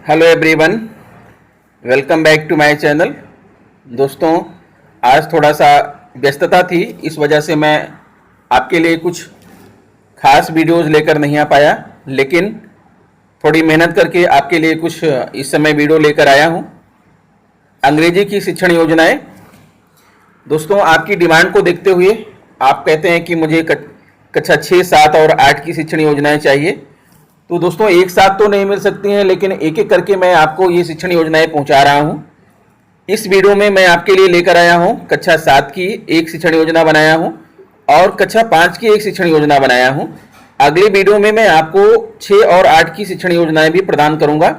Hello everyone, welcome back to my channel. दोस्तों, आज थोड़ा सा व्यस्तता थी, इस वजह से मैं आपके लिए कुछ खास वीडियोस लेकर नहीं आ पाया, लेकिन थोड़ी मेहनत करके आपके लिए कुछ इस समय वीडियो लेकर आया हूं। अंग्रेजी की शिक्षण योजनाएं। दोस्तों, आपकी डिमांड को देखते हुए आप कहते हैं कि मुझे कक्षा 6, 7 और 8 की शिक्षण योजनाएं चाहिए। तो दोस्तों, एक साथ तो नहीं मिल सकती हैं, लेकिन एक एक करके मैं आपको ये शिक्षण योजनाएं पहुंचा रहा हूं। इस वीडियो में मैं आपके लिए लेकर आया हूं कक्षा 7 की एक शिक्षण योजना बनाया हूं और कक्षा 5 की एक शिक्षण योजना बनाया हूं। अगले वीडियो में मैं आपको 6 और 8 की शिक्षण योजनाएं भी प्रदान करूंगा।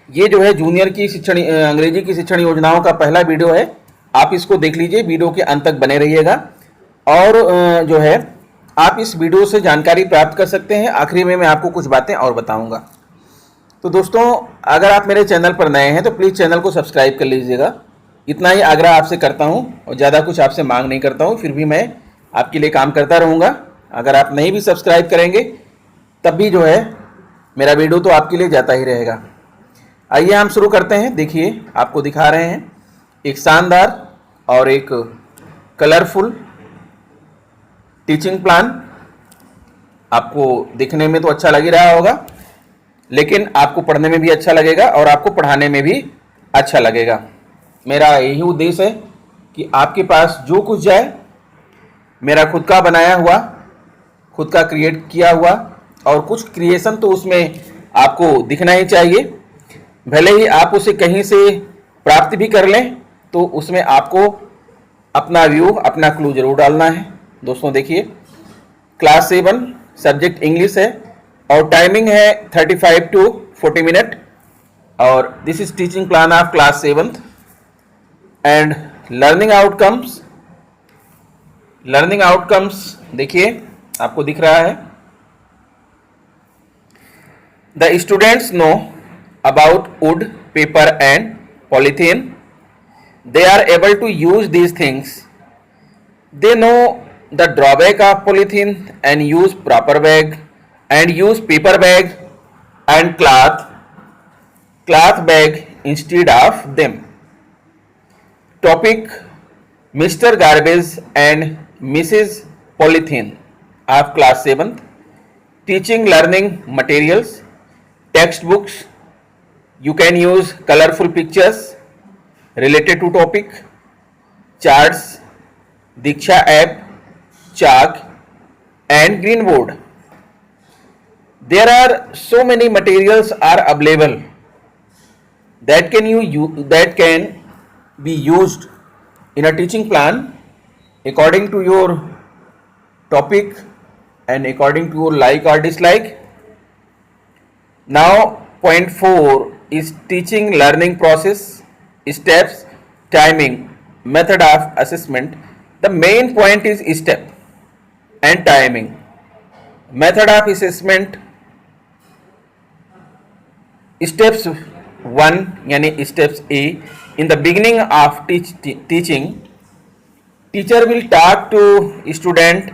ये जो है जूनियर की शिक्षण अंग्रेजी की शिक्षण योजनाओं का पहला वीडियो है। आप इसको देख लीजिए, वीडियो के अंत तक बने रहिएगा और जो है आप इस वीडियो से जानकारी प्राप्त कर सकते हैं। आखिरी में मैं आपको कुछ बातें और बताऊंगा। तो दोस्तों, अगर आप मेरे चैनल पर नए हैं तो प्लीज़ चैनल को सब्सक्राइब कर लीजिएगा। इतना ही आग्रह आपसे करता हूं और ज़्यादा कुछ आपसे मांग नहीं करता हूं, फिर भी मैं आपके लिए काम करता रहूँगा। अगर आप नहीं भी सब्सक्राइब करेंगे तब भी जो है मेरा वीडियो तो आपके लिए जाता ही रहेगा। आइए हम शुरू करते हैं। देखिए, आपको दिखा रहे हैं एक शानदार और एक कलरफुल टीचिंग प्लान। आपको दिखने में तो अच्छा लग ही रहा होगा, लेकिन आपको पढ़ने में भी अच्छा लगेगा और आपको पढ़ाने में भी अच्छा लगेगा। मेरा यही उद्देश्य है कि आपके पास जो कुछ जाए, मेरा खुद का बनाया हुआ, खुद का क्रिएट किया हुआ और कुछ क्रिएशन तो उसमें आपको दिखना ही चाहिए। भले ही आप उसे कहीं से प्राप्त भी कर लें तो उसमें आपको अपना व्यू, अपना क्लू जरूर डालना है। दोस्तों देखिए, क्लास 7 सब्जेक्ट इंग्लिश है और टाइमिंग है 35 to 40 मिनट और this is teaching plan of class 7th and learning outcomes देखिए, आपको दिख रहा है। The students know about would, paper and polythene. They are able to use these things. They know the drawback of polythene and use proper bag and use paper bag and cloth bag instead of them. Topic: Mr. Garbage and Mrs. Polythene of class 7th. Teaching learning materials, textbooks. You can use colorful pictures related to topic, charts, Diksha app, chalk and green board. There are so many materials are available that can be used in a teaching plan according to your topic and according to your like or dislike. Now point 4 is teaching learning process, steps, timing, method of assessment. The main point is step and timing. Method of assessment: steps 1 यानी steps A. In the beginning of teaching, teacher will talk to student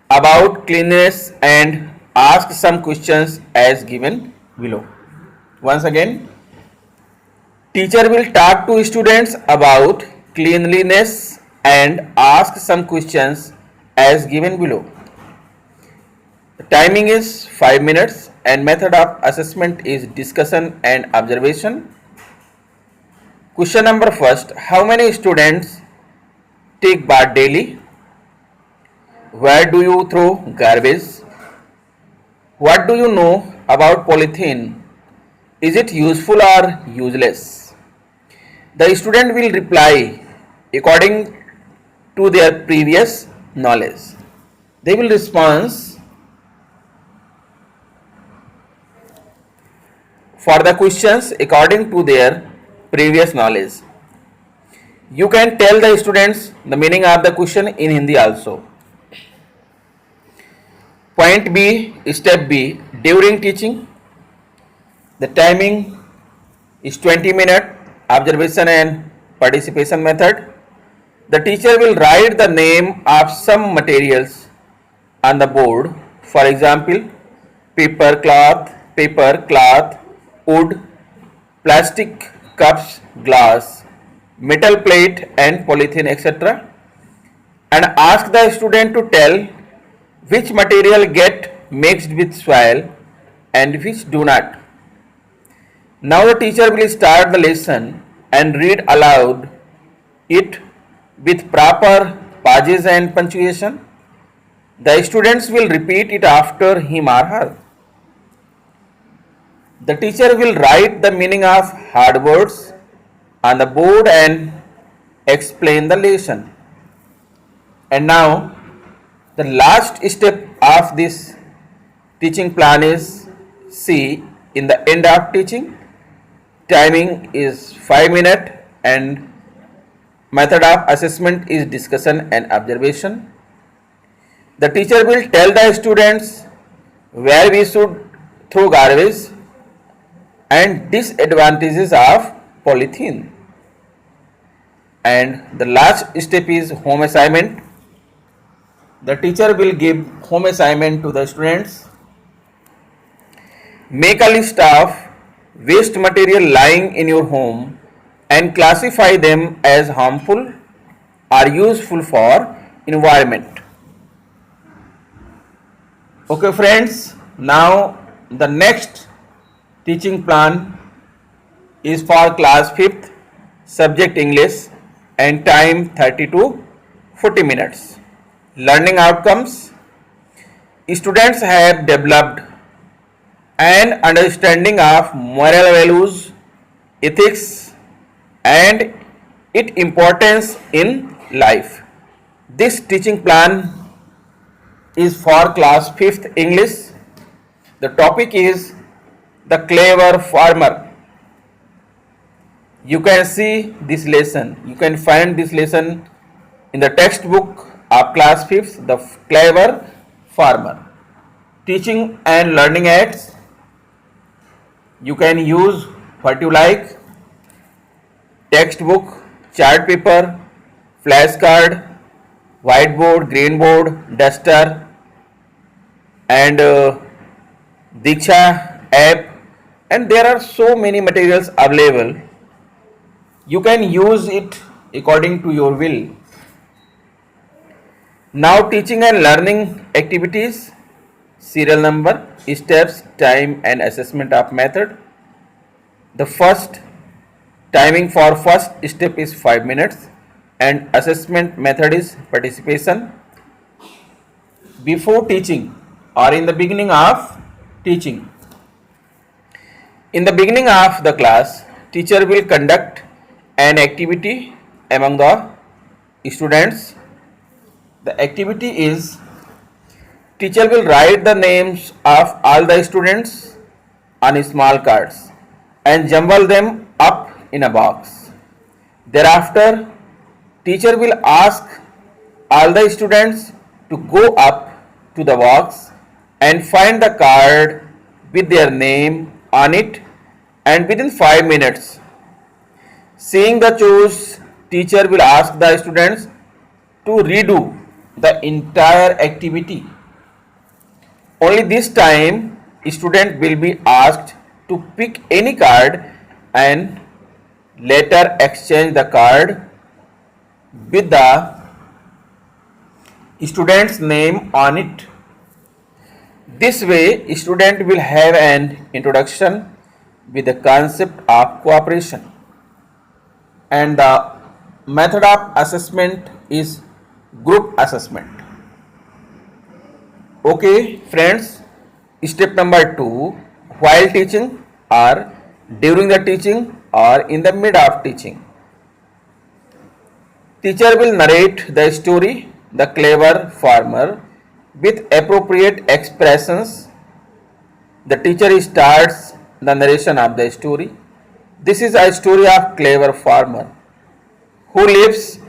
about cleanliness and ask some questions as given below. Once again, teacher will talk to students about cleanliness and ask some questions as given below. The timing is 5 minutes and method of assessment is discussion and observation. Question number first: how many students take bath daily? Where do you throw garbage? What do you know about polythene? Is it useful or useless? The student will reply according to their previous knowledge. They will respond for the questions according to their previous knowledge. You can tell the students the meaning of the question in Hindi also. Point B, step B, during teaching, the timing is 20 minutes. Observation and participation method: the teacher will write the name of some materials on the board. For example, paper, cloth, wood, plastic cups, glass, metal plate and polythene, etc. And ask the student to tell which material get mixed with soil and which do not. Now the teacher will start the lesson and read aloud it with proper pauses and punctuation. The students will repeat it after him or her. The teacher will write the meaning of hard words on the board and explain the lesson. And now the last step of this teaching plan is C, in the end of teaching. Timing is 5 minutes and method of assessment is discussion and observation. The teacher will tell the students where we should throw garbage and disadvantages of polythene. And the last step is home assignment. The teacher will give home assignment to the students. Make a list of waste material lying in your home and classify them as harmful or useful for environment. Okay friends, now the next teaching plan is for class 5th, subject English, and time 30 to 40 minutes. Learning outcomes: students have developed an understanding of moral values, ethics, and its importance in life. This teaching plan is for class 5th English. The topic is the clever farmer. You can see this lesson. You can find this lesson in the textbook of class 5th, the clever farmer. Teaching and learning aids. You can use what you like: textbook, chart paper, flashcard, whiteboard, green board, duster, and Diksha app, and there are so many materials available. You can use it according to your will. Now teaching and learning activities: serial number, steps, time and assessment of method. The first timing for first step is 5 minutes and assessment method is participation. Before teaching or in the beginning of teaching. In the beginning of the class, teacher will conduct an activity among the students. The activity is: teacher will write the names of all the students on small cards and jumble them up in a box. Thereafter, teacher will ask all the students to go up to the box and find the card with their name on it, and within 5 minutes, seeing the choice, teacher will ask the students to redo the entire activity. Only this time, student will be asked to pick any card and later exchange the card with the student's name on it. This way, student will have an introduction with the concept of cooperation. And the method of assessment is group assessment. Okay friends, step number 2, while teaching or during the teaching or in the mid of teaching. Teacher will narrate the story, The Clever Farmer, with appropriate expressions. The teacher starts the narration of the story. This is a story of clever farmer who lives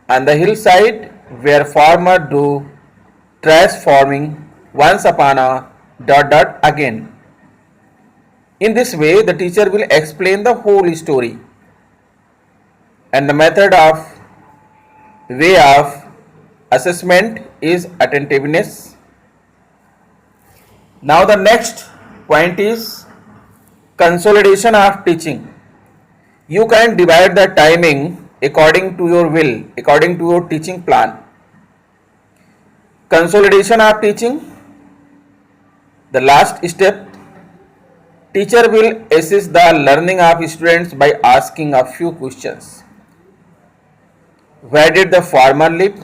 on the hillside where farmer do trash farming once upon a ... again. In this way, the teacher will explain the whole story. And the method of way of assessment is attentiveness. Now the next point is consolidation of teaching. You can divide the timing according to your will, according to your teaching plan. Consolidation of teaching. The last step, teacher will assist the learning of students by asking a few questions. Where did the farmer live?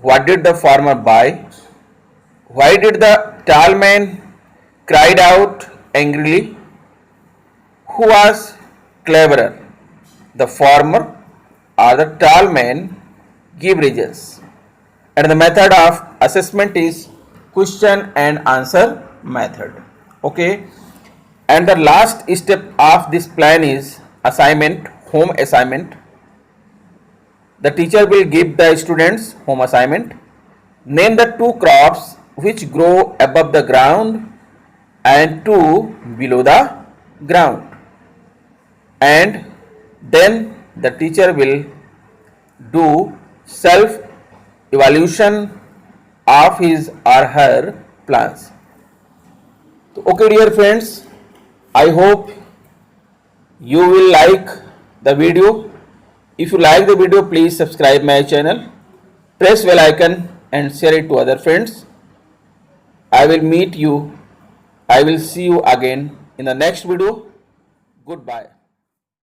What did the farmer buy? Why did the tall man cried out angrily? Who was cleverer, the farmer or the tall man? Give reasons. And the method of assessment is question and answer method. Okay. And the last step of this plan is assignment, home assignment. The teacher will give the students home assignment. Name the two crops which grow above the ground and two below the ground. And then the teacher will do self evaluation of his or her plans. Okay, dear friends, I hope you will like the video. If you like the video, please subscribe my channel, press bell icon and share it to other friends. I will see you again in the next video. Goodbye.